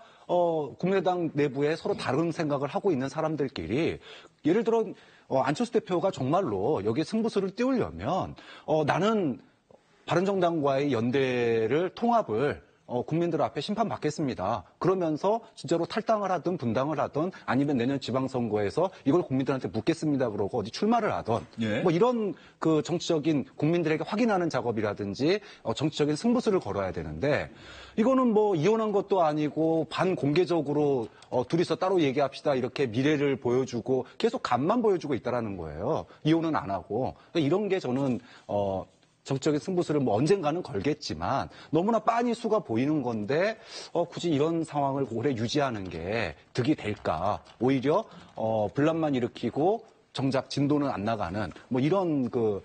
국민의당 내부에 서로 다른 생각을 하고 있는 사람들끼리 예를 들어 안철수 대표가 정말로 여기에 승부수를 띄우려면 나는 바른정당과의 연대를 통합을 국민들 앞에 심판받겠습니다. 그러면서 진짜로 탈당을 하든 분당을 하든 아니면 내년 지방선거에서 이걸 국민들한테 묻겠습니다. 그러고 어디 출마를 하든 예. 뭐 이런 그 정치적인 국민들에게 확인하는 작업이라든지 정치적인 승부수를 걸어야 되는데 이거는 뭐 이혼한 것도 아니고 반공개적으로 둘이서 따로 얘기합시다 이렇게 미래를 보여주고 계속 간만 보여주고 있다라는 거예요. 이혼은 안 하고 이런 게 저는 정치적인 승부수를 뭐 언젠가는 걸겠지만 너무나 빤히 수가 보이는 건데 굳이 이런 상황을 오래 유지하는 게 득이 될까? 오히려 분란만 일으키고 정작 진도는 안 나가는 뭐 이런 그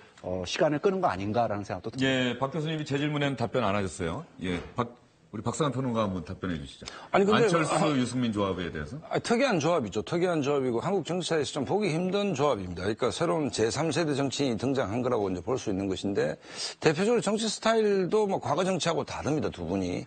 시간을 끄는 거 아닌가라는 생각도 듭니다. 예, 박 교수님이 제 질문에는 답변 안 하셨어요. 예, 우리 박상환 평론가 한번 답변해 주시죠. 아니, 근데 안철수 유승민 조합에 대해서. 특이한 조합이죠. 특이한 조합이고 한국 정치사에서 좀 보기 힘든 조합입니다. 그러니까 새로운 제3세대 정치인이 등장한 거라고 이제 볼 수 있는 것인데 대표적으로 정치 스타일도 뭐 과거 정치하고 다릅니다. 두 분이.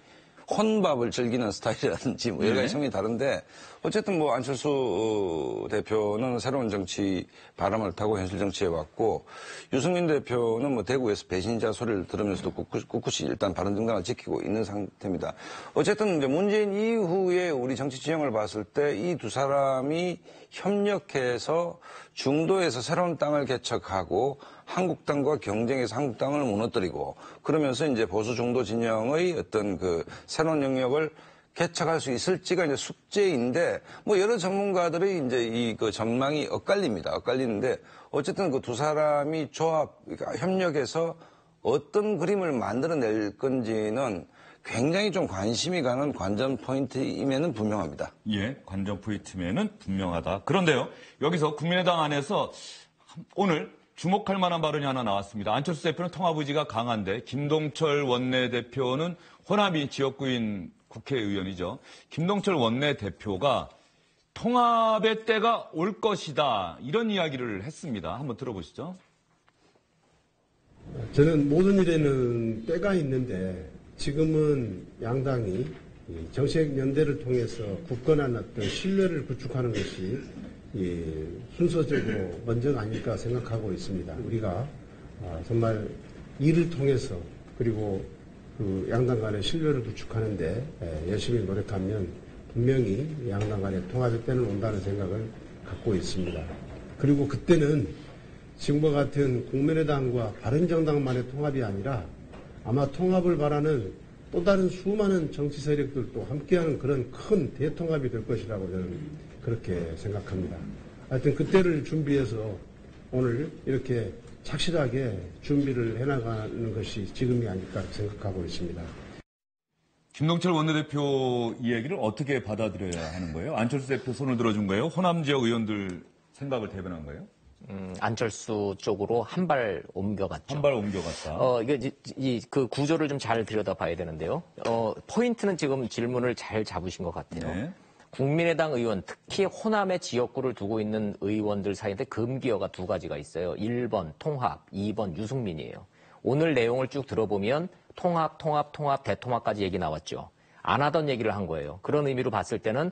혼밥을 즐기는 스타일이라든지 뭐 여러 가지 성이 다른데 어쨌든 뭐 안철수 대표는 새로운 정치 바람을 타고 현실 정치에 왔고 유승민 대표는 뭐 대구에서 배신자 소리를 들으면서도 꿋꿋이 일단 바른정당을 지키고 있는 상태입니다. 어쨌든 이제 문재인 이후에 우리 정치 지형을 봤을 때 이 두 사람이 협력해서 중도에서 새로운 땅을 개척하고 한국당과 경쟁해서 한국당을 무너뜨리고 그러면서 이제 보수 중도 진영의 어떤 그 새로운 영역을 개척할 수 있을지가 이제 숙제인데 뭐 여러 전문가들의 이제 이 그 전망이 엇갈립니다. 엇갈리는데 어쨌든 그 두 사람이 그러니까 협력해서 어떤 그림을 만들어낼 건지는 굉장히 좀 관심이 가는 관전 포인트임에는 분명합니다. 예, 관전 포인트면은 분명하다. 그런데요, 여기서 국민의당 안에서 오늘 주목할 만한 발언이 하나 나왔습니다. 안철수 대표는 통합 의지가 강한데 김동철 원내대표는 호남이 지역구인 국회의원이죠. 김동철 원내대표가 통합의 때가 올 것이다. 이런 이야기를 했습니다. 한번 들어보시죠. 저는 모든 일에는 때가 있는데 지금은 양당이 정책 연대를 통해서 굳건한 어떤 신뢰를 구축하는 것이 순서적으로 먼저가 아닐까 생각하고 있습니다. 우리가 정말 일을 통해서 그리고 그 양당 간의 신뢰를 구축하는데 열심히 노력하면 분명히 양당 간의 통합의 때는 온다는 생각을 갖고 있습니다. 그리고 그때는 지금과 같은 국민의당과 바른정당만의 통합이 아니라 아마 통합을 바라는 또 다른 수많은 정치 세력들도 함께하는 그런 큰 대통합이 될 것이라고 저는 그렇게 생각합니다. 하여튼 그때를 준비해서 오늘 이렇게 착실하게 준비를 해나가는 것이 지금이 아닐까 생각하고 있습니다. 김동철 원내대표 이야기를 어떻게 받아들여야 하는 거예요? 안철수 대표 손을 들어준 거예요? 호남 지역 의원들 생각을 대변한 거예요? 안철수 쪽으로 한 발 옮겨갔죠. 한 발 옮겨갔다. 그 구조를 좀 잘 들여다봐야 되는데요. 포인트는 지금 질문을 잘 잡으신 것 같아요. 네. 국민의당 의원, 특히 호남의 지역구를 두고 있는 의원들 사이인데 금기어가 두 가지가 있어요. 1번 통합, 2번 유승민이에요. 오늘 내용을 쭉 들어보면 통합, 대통합까지 얘기 나왔죠. 안 하던 얘기를 한 거예요. 그런 의미로 봤을 때는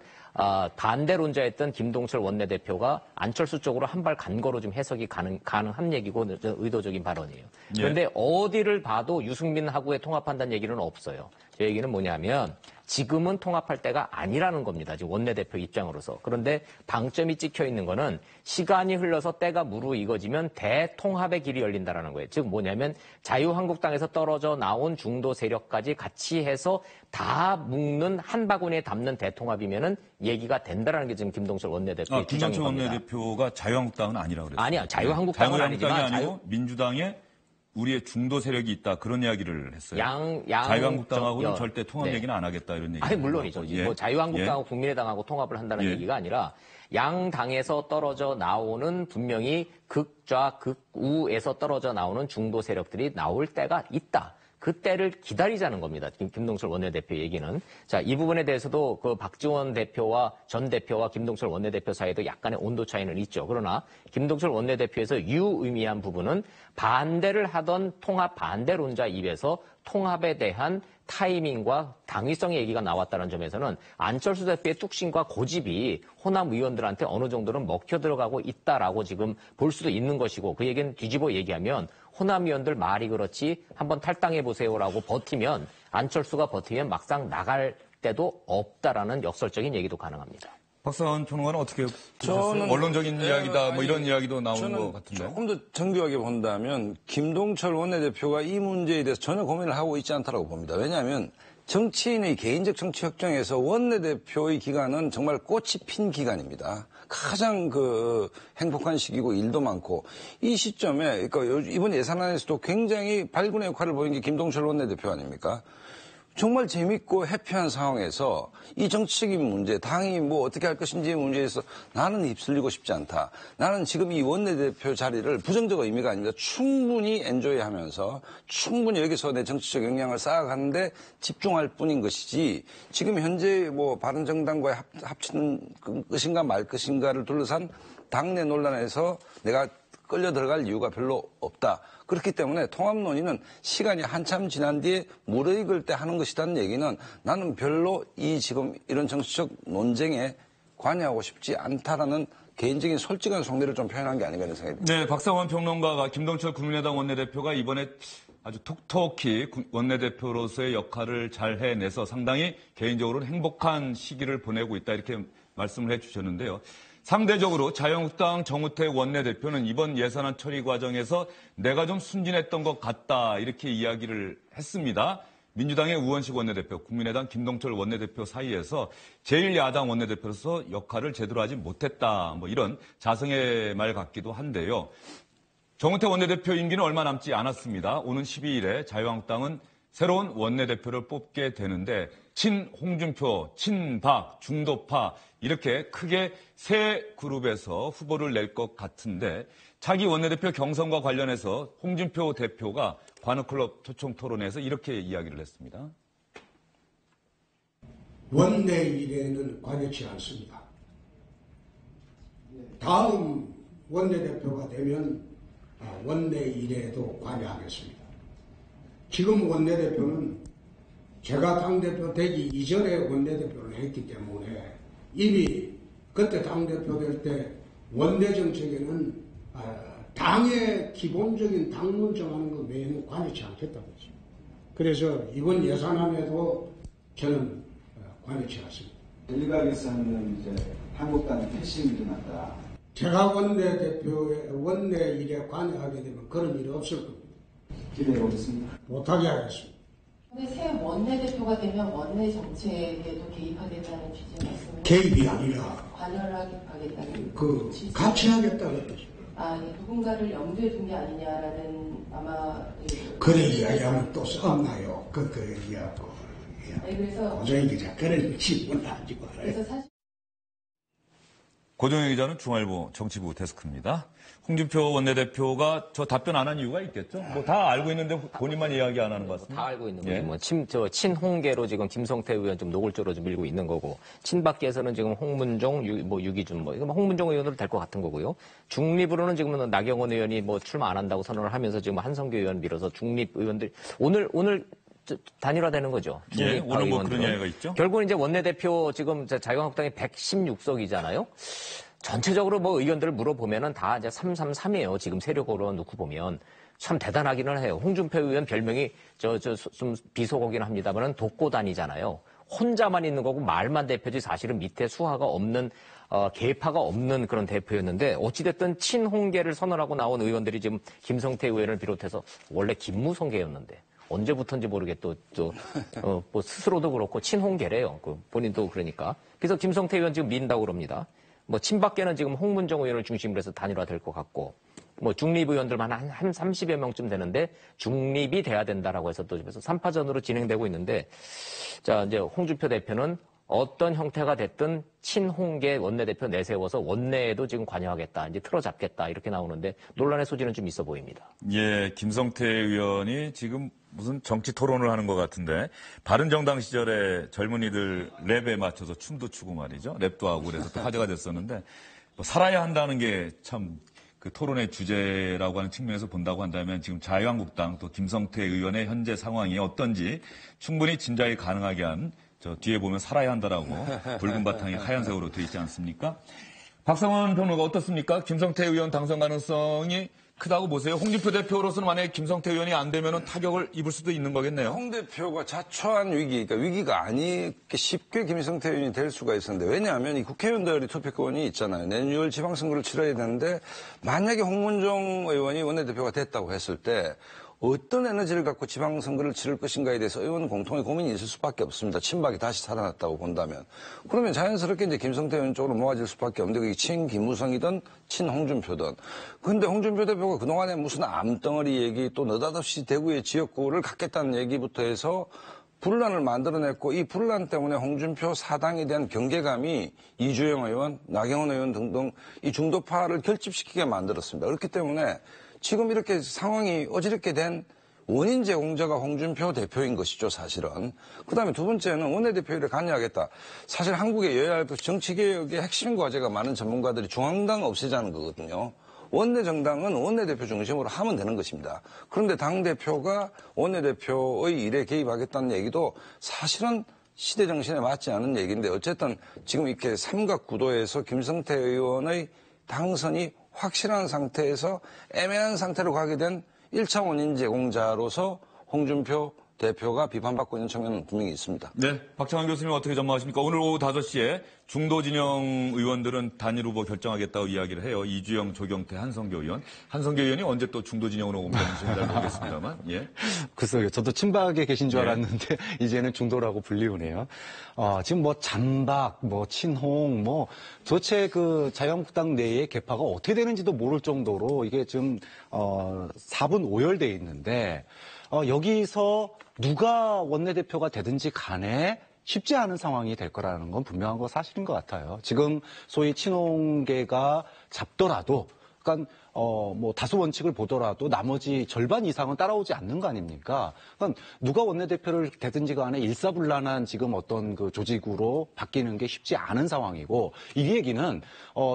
반대론자였던 김동철 원내대표가 안철수 쪽으로 한 발 간 거로 좀 해석이 가능한 얘기고 의도적인 발언이에요. 그런데 어디를 봐도 유승민하고의 통합한다는 얘기는 없어요. 제 얘기는 뭐냐면 지금은 통합할 때가 아니라는 겁니다. 지금 원내대표 입장으로서. 그런데 방점이 찍혀 있는 거는 시간이 흘러서 때가 무르익어지면 대통합의 길이 열린다라는 거예요. 즉 뭐냐면 자유한국당에서 떨어져 나온 중도 세력까지 같이 해서 다 묶는 한 바구니에 담는 대통합이면은 얘기가 된다라는 게 지금 김동철 원내대표의 주장인 김동철 겁니다. 원내대표가 자유한국당은 아니라고 그랬어요. 아니야. 자유한국당은 아니지만 아니고 민주당에 우리의 중도 세력이 있다 그런 이야기를 했어요. 자유한국당하고는 절대 통합 얘기는 안 하겠다 이런 얘기. 아니 물론이죠. 뭐 자유한국당하고 국민의당하고 통합을 한다는 얘기가 아니라 양 당에서 떨어져 나오는 분명히 극좌 극우에서 떨어져 나오는 중도 세력들이 나올 때가 있다. 그 때를 기다리자는 겁니다. 김동철 원내대표 얘기는. 자, 이 부분에 대해서도 그 박지원 대표와 전 대표와 김동철 원내대표 사이에도 약간의 온도 차이는 있죠. 그러나 김동철 원내대표에서 유의미한 부분은 반대를 하던 통합 반대론자 입에서 통합에 대한 타이밍과 당위성의 얘기가 나왔다는 점에서는 안철수 대표의 뚝심과 고집이 호남 의원들한테 어느 정도는 먹혀 들어가고 있다라고 지금 볼 수도 있는 것이고, 그 얘기는 뒤집어 얘기하면 호남 의원들 말이 그렇지 한번 탈당해보세요라고 버티면, 안철수가 버티면 막상 나갈 때도 없다라는 역설적인 얘기도 가능합니다. 박상원 평론가는 어떻게 보셨어요? 저는 언론적인 이야기다 뭐 이런 이야기도 나오는 것 같은데. 조금 더 정교하게 본다면 김동철 원내대표가 이 문제에 대해서 전혀 고민을 하고 있지 않다고 봅니다. 왜냐하면 정치인의 개인적 정치 협정에서 원내대표의 기간은 정말 꽃이 핀 기간입니다. 가장 행복한 시기고 일도 많고, 이 시점에 그러니까 이번 예산안에서도 굉장히 발군의 역할을 보인 게 김동철 원내대표 아닙니까? 정말 재밌고 해피한 상황에서 이 정치적인 문제, 당이 뭐 어떻게 할 것인지의 문제에서 나는 휩쓸리고 싶지 않다. 나는 지금 이 원내대표 자리를 부정적 의미가 아닙니다. 충분히 엔조이하면서 충분히 여기서 내 정치적 역량을 쌓아가는데 집중할 뿐인 것이지, 지금 현재 뭐 바른정당과의 합치는 것인가 말 것인가를 둘러싼 당내 논란에서 내가 끌려 들어갈 이유가 별로 없다. 그렇기 때문에 통합 논의는 시간이 한참 지난 뒤에 무르익을 때 하는 것이라는 얘기는 나는 별로 지금 이런 정치적 논쟁에 관여하고 싶지 않다라는 개인적인 솔직한 속내를 좀 표현한 게 아닌가 이런 생각이 듭니다. 네, 박상원 평론가가 김동철 국민의당 원내대표가 이번에 아주 톡톡히 원내대표로서의 역할을 잘 해내서 상당히 개인적으로는 행복한 시기를 보내고 있다, 이렇게 말씀을 해주셨는데요. 상대적으로 자유한국당 정우택 원내대표는 이번 예산안 처리 과정에서 내가 좀 순진했던 것 같다, 이렇게 이야기를 했습니다. 민주당의 우원식 원내대표, 국민의당 김동철 원내대표 사이에서 제1야당 원내대표로서 역할을 제대로 하지 못했다, 뭐 이런 자성의 말 같기도 한데요. 정우택 원내대표 임기는 얼마 남지 않았습니다. 오는 12일에 자유한국당은 새로운 원내대표를 뽑게 되는데, 친홍준표, 친박, 중도파 이렇게 크게 세 그룹에서 후보를 낼 것 같은데, 차기 원내대표 경선과 관련해서 홍준표 대표가 관우클럽 초청 토론회에서 이렇게 이야기를 했습니다. 원내 일에는 관여치 않습니다. 다음 원내대표가 되면 원내 일에도 관여하겠습니다. 지금 원내대표는 제가 당대표 되기 이전에 원내대표를 했기 때문에 이미 그때 당대표 될 때 원내정책에는 당의 기본적인 당론 정하는 것 외에는 관여치 않겠다고 했습니다. 그래서 이번 예산안에도 저는 관여치 않습니다. 일각에서는 이제 한국당의 패싱이 일어났다. 제가 원내대표의 원내 일에 관여하게 되면 그런 일이 없을 겁니다. 기대해 보겠습니다. 못하게 하겠습니다. 근데 새 원내대표가 되면 원내 정책에도 개입하겠다는 취지 말씀을. 개입이 아니라 관여를 하겠다는. 같이 하겠다는 거죠. 누군가를 염두에 둔 게 아니냐라는 아마. 그래 이야기하면 또 싸움나요. 그 얘기하고. 그래서. 고정희 기자 그런 질문 하지 말아요. 그래서 사실. 고정희 기자는 중앙일보 정치부 데스크입니다. 홍준표 원내대표가 저 답변 안 한 이유가 있겠죠? 뭐 다 알고 있는데 본인만 이야기 안 하는 것 같습니다. 다 알고 있는 거죠. 친홍계로 지금 김성태 의원 좀 노골적으로 좀 밀고 있는 거고, 친박계에서는 지금 홍문종, 유기준 이거 홍문종 의원으로 될 것 같은 거고요. 중립으로는 지금은 나경원 의원이 출마 안 한다고 선언을 하면서 지금 한성규 의원 밀어서 중립 의원들 오늘 단일화되는 거죠. 예, 오늘 뭐 그런 이야기가 있죠. 결국은 이제 원내대표 지금 자유한국당이 116석이잖아요. 전체적으로 의원들을 물어보면은 다 이제 333이에요. 지금 세력으로 놓고 보면. 참 대단하기는 해요. 홍준표 의원 별명이 좀 비속어긴 합니다만은 독고단이잖아요. 혼자만 있는 거고 말만 대표지 사실은 밑에 수하가 없는, 계파가 없는 그런 대표였는데, 어찌됐든 친홍계를 선언하고 나온 의원들이 지금 김성태 의원을 비롯해서 원래 김무성계였는데, 언제부터인지 모르게 뭐 스스로도 그렇고 친홍계래요. 본인도 그러니까. 그래서 김성태 의원 지금 민다고 그럽니다. 친박계는 지금 홍문정 의원을 중심으로 해서 단일화될 것 같고, 중립 의원들만 한 30여 명쯤 되는데, 중립이 돼야 된다라고 해서 또 그래서 3파전으로 진행되고 있는데, 자, 이제 홍준표 대표는 어떤 형태가 됐든 친홍계 원내대표 내세워서 원내에도 지금 관여하겠다, 이제 틀어잡겠다 이렇게 나오는데 논란의 소지는 좀 있어 보입니다. 예, 김성태 의원이 지금 무슨 정치 토론을 하는 것 같은데 바른정당 시절에 젊은이들 랩에 맞춰서 춤도 추고 말이죠. 랩도 하고 그래서 또 화제가 됐었는데 뭐 살아야 한다는 게 참 그 토론의 주제라고 하는 측면에서 본다고 한다면 지금 자유한국당 또 김성태 의원의 현재 상황이 어떤지 충분히 짐작이 가능하게 한 저 뒤에 보면 살아야 한다라고 붉은 바탕에 하얀색으로 되어 있지 않습니까? 박상원 평론가 어떻습니까? 김성태 의원 당선 가능성이 크다고 보세요? 홍준표 대표로서는 만약에 김성태 의원이 안 되면 타격을 입을 수도 있는 거겠네요. 홍 대표가 자초한 위기, 그러니까 위기가 아니게 쉽게 김성태 의원이 될 수가 있었는데 왜냐하면 이 국회의원들이 투표권이 있잖아요. 내년 6월 지방선거를 치러야 되는데 만약에 홍문종 의원이 원내대표가 됐다고 했을 때 어떤 에너지를 갖고 지방선거를 치를 것인가에 대해서 의원 공통의 고민이 있을 수밖에 없습니다. 친박이 다시 살아났다고 본다면. 그러면 자연스럽게 이제 김성태 의원 쪽으로 모아질 수밖에 없는데 그게 친김무성이든 친홍준표든. 그런데 홍준표 대표가 그동안에 무슨 암덩어리 얘기 또 느닷없이 대구의 지역구를 갖겠다는 얘기부터 해서 분란을 만들어냈고 이 분란 때문에 홍준표 사당에 대한 경계감이 이주영 의원, 나경원 의원 등등 이 중도파를 결집시키게 만들었습니다. 그렇기 때문에 지금 이렇게 상황이 어지럽게 된 원인 제공자가 홍준표 대표인 것이죠, 사실은. 그다음에 두 번째는 원내대표를 관여하겠다. 사실 한국의 여야 정치개혁의 핵심 과제가 많은 전문가들이 중앙당 없애자는 거거든요. 원내정당은 원내대표 중심으로 하면 되는 것입니다. 그런데 당대표가 원내대표의 일에 개입하겠다는 얘기도 사실은 시대 정신에 맞지 않은 얘기인데 어쨌든 지금 이렇게 삼각구도에서 김성태 의원의 당선이 확실한 상태에서 애매한 상태로 가게 된 1차 원인 제공자로서 홍준표 대표가 비판받고 있는 측면은 분명히 있습니다. 네, 박창환 교수님 어떻게 전망하십니까? 오늘 오후 5시에 중도 진영 의원들은 단일 후보 결정하겠다고 이야기를 해요. 이주영, 조경태, 한성교 의원. 한성교 의원이 언제 또 중도 진영으로 옮겼는지 잘 모르겠습니다만. 예. 글쎄요. 저도 친박에 계신 줄 알았는데 이제는 중도라고 불리우네요. 지금 뭐 잔박, 뭐 친홍, 뭐 도대체 그 자유한국당 내의 계파가 어떻게 되는지도 모를 정도로 이게 지금 4분 오열돼 있는데 여기서 누가 원내대표가 되든지 간에 쉽지 않은 상황이 될 거라는 건 분명한 거 사실인 것 같아요. 지금 소위 친홍계가 잡더라도, 그러니까 뭐 다수 원칙을 보더라도 나머지 절반 이상은 따라오지 않는 거 아닙니까? 그러니까 누가 원내대표를 되든지 간에 일사불란한 지금 어떤 그 조직으로 바뀌는 게 쉽지 않은 상황이고, 이 얘기는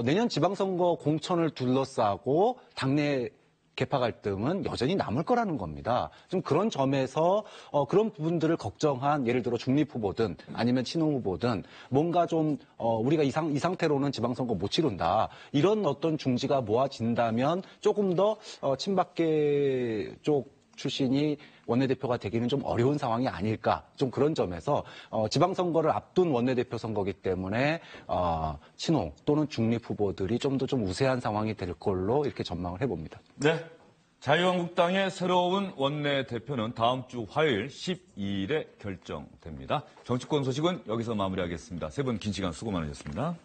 내년 지방선거 공천을 둘러싸고 당내 계파 갈등은 여전히 남을 거라는 겁니다. 좀 그런 점에서 그런 부분들을 걱정한 예를 들어 중립 후보든 아니면 친홍 후보든 뭔가 좀 우리가 이 상태로는 지방선거 못 치른다. 이런 어떤 중지가 모아진다면 조금 더 친박계 쪽 출신이 원내대표가 되기는 좀 어려운 상황이 아닐까. 좀 그런 점에서 지방선거를 앞둔 원내대표 선거기 때문에 친홍 또는 중립 후보들이 좀 더 좀 우세한 상황이 될 걸로 이렇게 전망을 해봅니다. 네. 자유한국당의 새로운 원내대표는 다음 주 화요일 12일에 결정됩니다. 정치권 소식은 여기서 마무리하겠습니다. 세 분 긴 시간 수고 많으셨습니다.